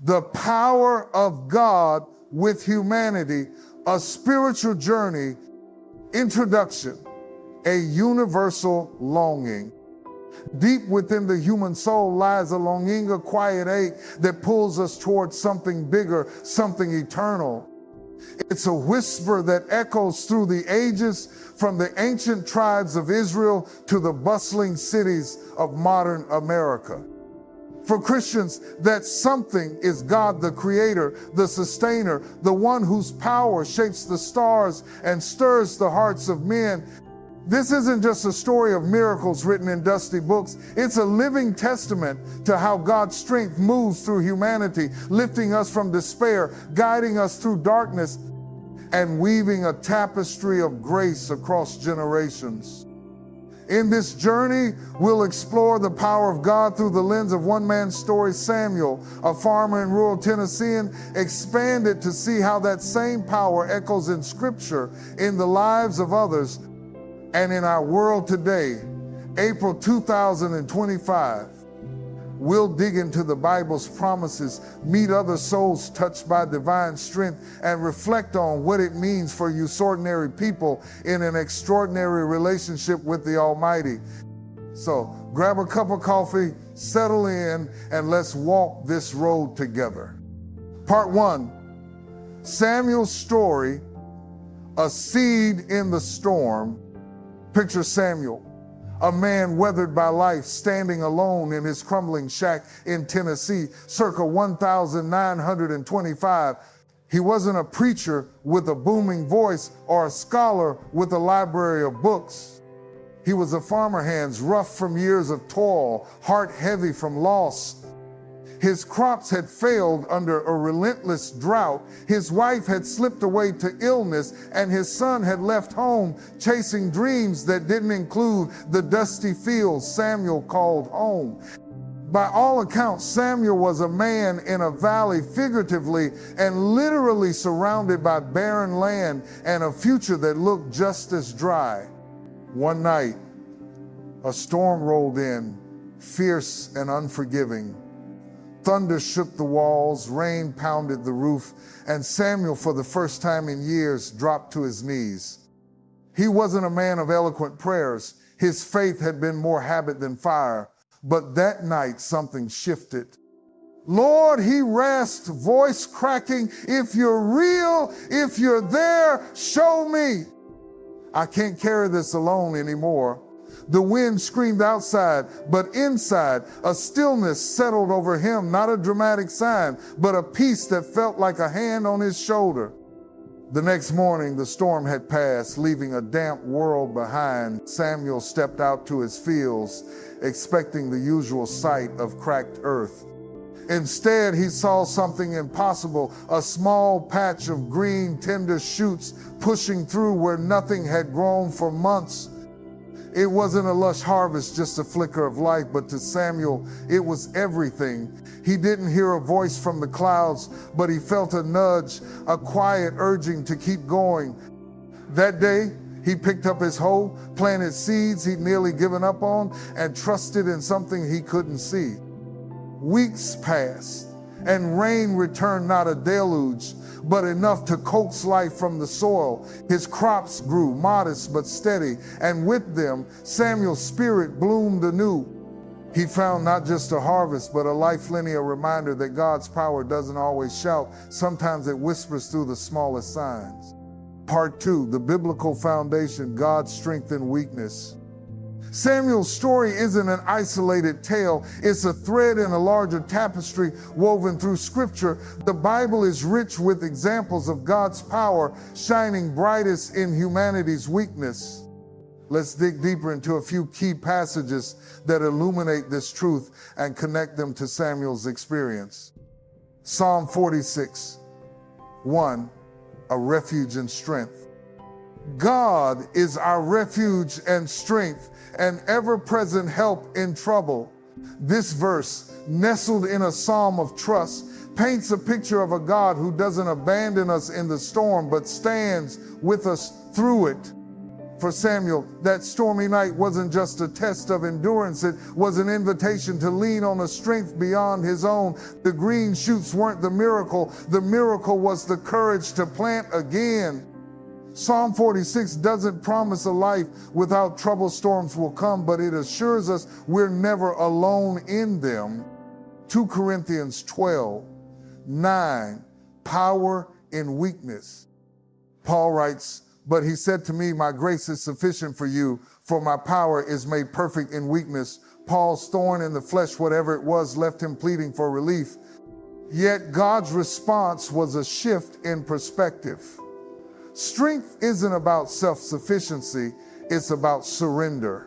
The Power of God with Humanity, a Spiritual Journey, Introduction, a Universal Longing. Deep within the human soul lies a longing, a quiet ache that pulls us towards something bigger, something eternal. It's a whisper that echoes through the ages, from the ancient tribes of Israel to the bustling cities of modern America. For Christians, that something is God, the Creator, the Sustainer, the one whose power shapes the stars and stirs the hearts of men. This isn't just a story of miracles written in dusty books. It's a living testament to how God's strength moves through humanity, lifting us from despair, guiding us through darkness, and weaving a tapestry of grace across generations. In this journey, we'll explore the power of God through the lens of one man's story, Samuel, a farmer in rural Tennessee, and expand it to see how that same power echoes in Scripture, in the lives of others, and in our world today. April 2025, we'll dig into the Bible's promises, meet other souls touched by divine strength, and reflect on what it means for you ordinary people in an extraordinary relationship with the Almighty. So grab a cup of coffee, settle in, and let's walk this road together. Part 1, Samuel's story, a seed in the storm. Picture Samuel, a man weathered by life, standing alone in his crumbling shack in Tennessee, circa 1925. He wasn't a preacher with a booming voice or a scholar with a library of books. He was a farmer hands, rough from years of toil, heart heavy from loss. His crops had failed under a relentless drought. His wife had slipped away to illness, and his son had left home chasing dreams that didn't include the dusty fields Samuel called home. By all accounts, Samuel was a man in a valley, figuratively and literally surrounded by barren land and a future that looked just as dry. One night, a storm rolled in, fierce and unforgiving. Thunder shook the walls, rain pounded the roof, and Samuel, for the first time in years, dropped to his knees. He wasn't a man of eloquent prayers. His faith had been more habit than fire. But that night, something shifted. Lord, he rasped, voice cracking, if you're real, if you're there, show me. I can't carry this alone anymore. The wind screamed outside, but inside, a stillness settled over him, not a dramatic sign, but a peace that felt like a hand on his shoulder. The next morning, the storm had passed, leaving a damp world behind. Samuel stepped out to his fields, expecting the usual sight of cracked earth. Instead, he saw something impossible, a small patch of green, tender shoots pushing through where nothing had grown for months. It wasn't a lush harvest, just a flicker of life, but to Samuel, it was everything. He didn't hear a voice from the clouds, but he felt a nudge, a quiet urging to keep going. That day, he picked up his hoe, planted seeds he'd nearly given up on, and trusted in something he couldn't see. Weeks passed, and rain returned, not a deluge, but enough to coax life from the soil. His crops grew, modest but steady, and with them, Samuel's spirit bloomed anew. He found not just a harvest, but a life-linear reminder that God's power doesn't always shout. Sometimes it whispers through the smallest signs. Part 2, the biblical foundation, God's strength and weakness. Samuel's story isn't an isolated tale. It's a thread in a larger tapestry woven through Scripture. The Bible is rich with examples of God's power shining brightest in humanity's weakness. Let's dig deeper into a few key passages that illuminate this truth and connect them to Samuel's experience. Psalm 46, 1, a refuge and strength. God is our refuge and strength, an ever-present help in trouble. This verse, nestled in a psalm of trust, paints a picture of a God who doesn't abandon us in the storm, but stands with us through it. For Samuel, that stormy night wasn't just a test of endurance, it was an invitation to lean on a strength beyond his own. The green shoots weren't the miracle was the courage to plant again. Psalm 46 doesn't promise a life without trouble. Storms will come, but it assures us we're never alone in them. 2 Corinthians 12:9, power in weakness. Paul writes, "But he said to me, my grace is sufficient for you, for my power is made perfect in weakness." Paul's thorn in the flesh, whatever it was, left him pleading for relief. Yet God's response was a shift in perspective. Strength isn't about self-sufficiency, it's about surrender.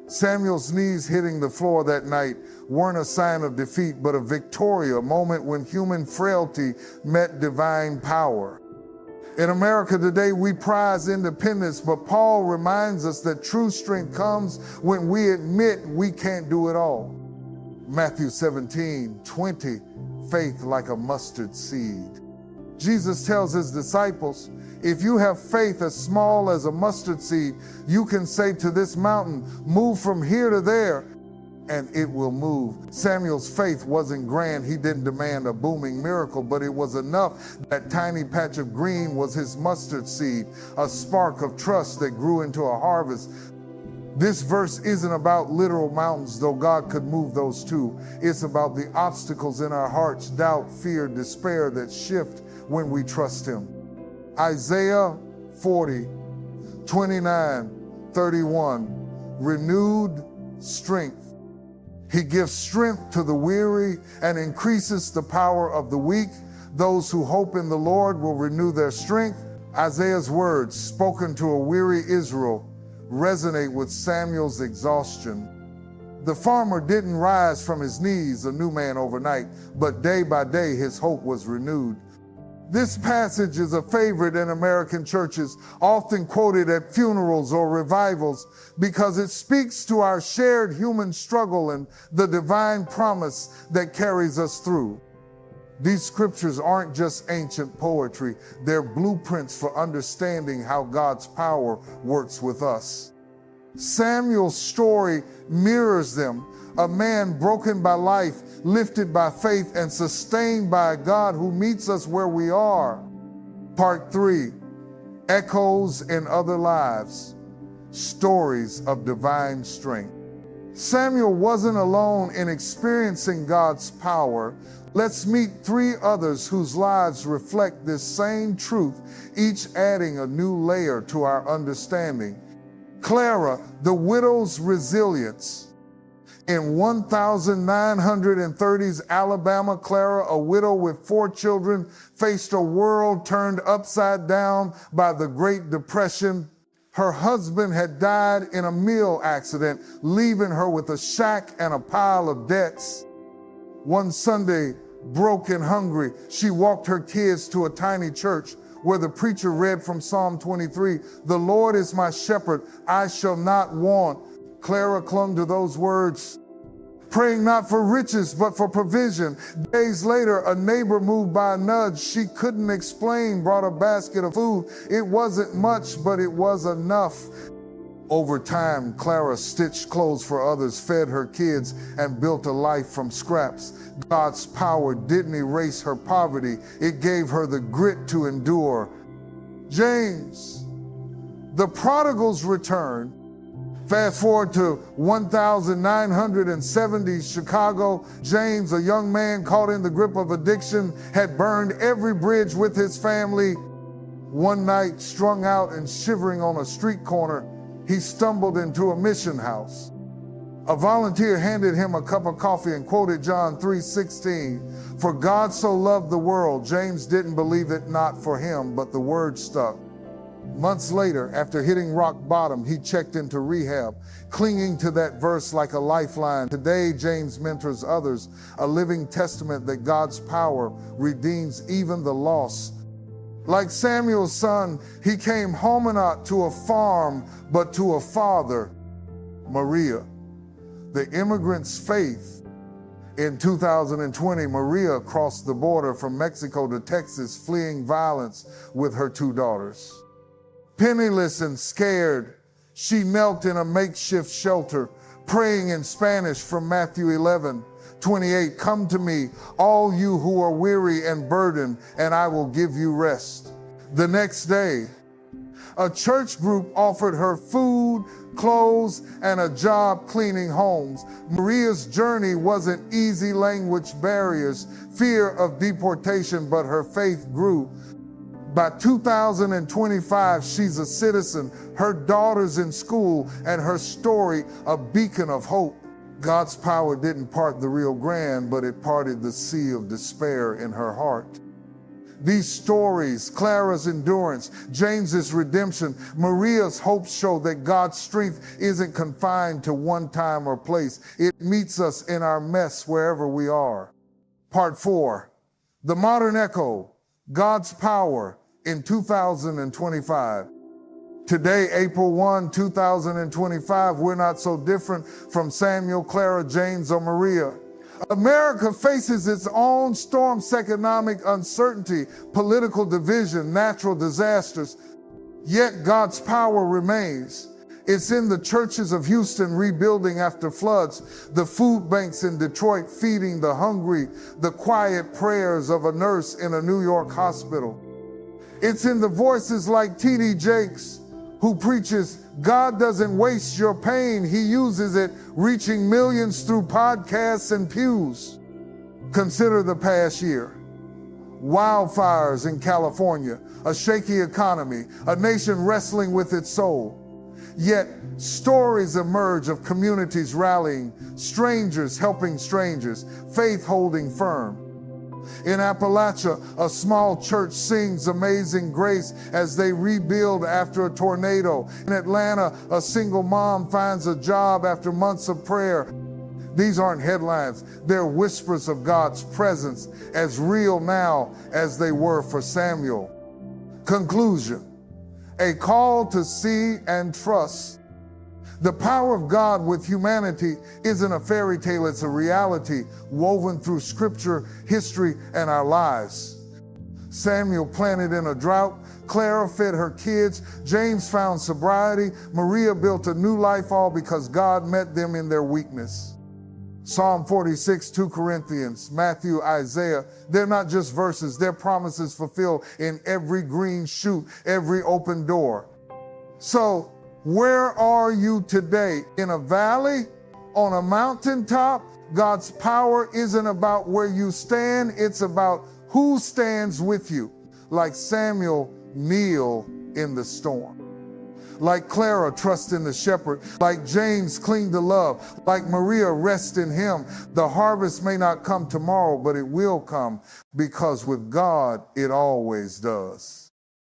Samuel's knees hitting the floor that night weren't a sign of defeat, but a victory, a moment when human frailty met divine power. In America today, we prize independence, but Paul reminds us that true strength comes when we admit we can't do it all. Matthew 17:20, faith like a mustard seed. Jesus tells his disciples, if you have faith as small as a mustard seed, you can say to this mountain, move from here to there, and it will move. Samuel's faith wasn't grand. He didn't demand a booming miracle, but it was enough. That tiny patch of green was his mustard seed, a spark of trust that grew into a harvest. This verse isn't about literal mountains, though God could move those too. It's about the obstacles in our hearts, doubt, fear, despair that shift when we trust him. Isaiah 40:29-31, renewed strength. He gives strength to the weary and increases the power of the weak. Those who hope in the Lord will renew their strength. Isaiah's words, spoken to a weary Israel, resonate with Samuel's exhaustion. The farmer didn't rise from his knees a new man overnight, but day by day his hope was renewed. This passage is a favorite in American churches, often quoted at funerals or revivals, because it speaks to our shared human struggle and the divine promise that carries us through. These scriptures aren't just ancient poetry, they're blueprints for understanding how God's power works with us. Samuel's story mirrors them. A man broken by life, lifted by faith, and sustained by a God who meets us where we are. Part 3, echoes in other lives, stories of divine strength. Samuel wasn't alone in experiencing God's power. Let's meet 3 others whose lives reflect this same truth, each adding a new layer to our understanding. Clara, the widow's resilience. In 1930s Alabama, Clara, a widow with 4 children, faced a world turned upside down by the Great Depression. Her husband had died in a mill accident, leaving her with a shack and a pile of debts. One Sunday, broke and hungry, she walked her kids to a tiny church where the preacher read from Psalm 23, "The Lord is my shepherd, I shall not want." Clara clung to those words, praying not for riches, but for provision. Days later, a neighbor moved by a nudge she couldn't explain, brought a basket of food. It wasn't much, but it was enough. Over time, Clara stitched clothes for others, fed her kids, and built a life from scraps. God's power didn't erase her poverty. It gave her the grit to endure. James, the prodigal's return. Fast forward to 1970 Chicago. James, a young man caught in the grip of addiction, had burned every bridge with his family. One night, strung out and shivering on a street corner, he stumbled into a mission house. A volunteer handed him a cup of coffee and quoted John 3:16. For God so loved the world. James didn't believe it, not for him, but the word stuck. Months later, after hitting rock bottom, he checked into rehab, clinging to that verse like a lifeline. Today, James mentors others, a living testament that God's power redeems even the lost. Like Samuel's son, he came home not to a farm, but to a father, Maria. The immigrant's faith. In 2020, Maria crossed the border from Mexico to Texas, fleeing violence with her 2 daughters. Penniless and scared, she knelt in a makeshift shelter, praying in Spanish from Matthew 11:28. Come to me, all you who are weary and burdened, and I will give you rest. The next day, a church group offered her food, clothes, and a job cleaning homes. Maria's journey wasn't easy language barriers, fear of deportation, but her faith grew. By 2025, she's a citizen, her daughter's in school, and her story a beacon of hope. God's power didn't part the Rio Grande, but it parted the sea of despair in her heart. These stories, Clara's endurance, James's redemption, Maria's hope, show that God's strength isn't confined to one time or place. It meets us in our mess wherever we are. Part 4, the modern echo, God's power in 2025. Today, April 1, 2025, we're not so different from Samuel, Clara, James, or Maria. America faces its own storms, economic uncertainty, political division, natural disasters, yet God's power remains. It's in the churches of Houston rebuilding after floods, the food banks in Detroit feeding the hungry, the quiet prayers of a nurse in a New York hospital. It's in the voices like T.D. Jakes, who preaches, God doesn't waste your pain, he uses it, reaching millions through podcasts and pews. Consider the past year. Wildfires in California, a shaky economy, a nation wrestling with its soul. Yet stories emerge of communities rallying, strangers helping strangers, faith holding firm. In Appalachia, a small church sings Amazing Grace as they rebuild after a tornado. In Atlanta, a single mom finds a job after months of prayer. These aren't headlines, they're whispers of God's presence, as real now as they were for Samuel. Conclusion, a call to see and trust. The power of God with humanity isn't a fairy tale, it's a reality woven through scripture, history, and our lives. Samuel planted in a drought, Clara fed her kids, James found sobriety, Maria built a new life, all because God met them in their weakness. Psalm 46, 2 Corinthians, Matthew, Isaiah, they're not just verses, they're promises fulfilled in every green shoot, every open door. So, where are you today? In a valley? On a mountaintop? God's power isn't about where you stand, it's about who stands with you. Like Samuel, kneel in the storm. Like Clara, trust in the shepherd. Like James, cling to love. Like Maria, rest in him. The harvest may not come tomorrow, but it will come, because with God, it always does.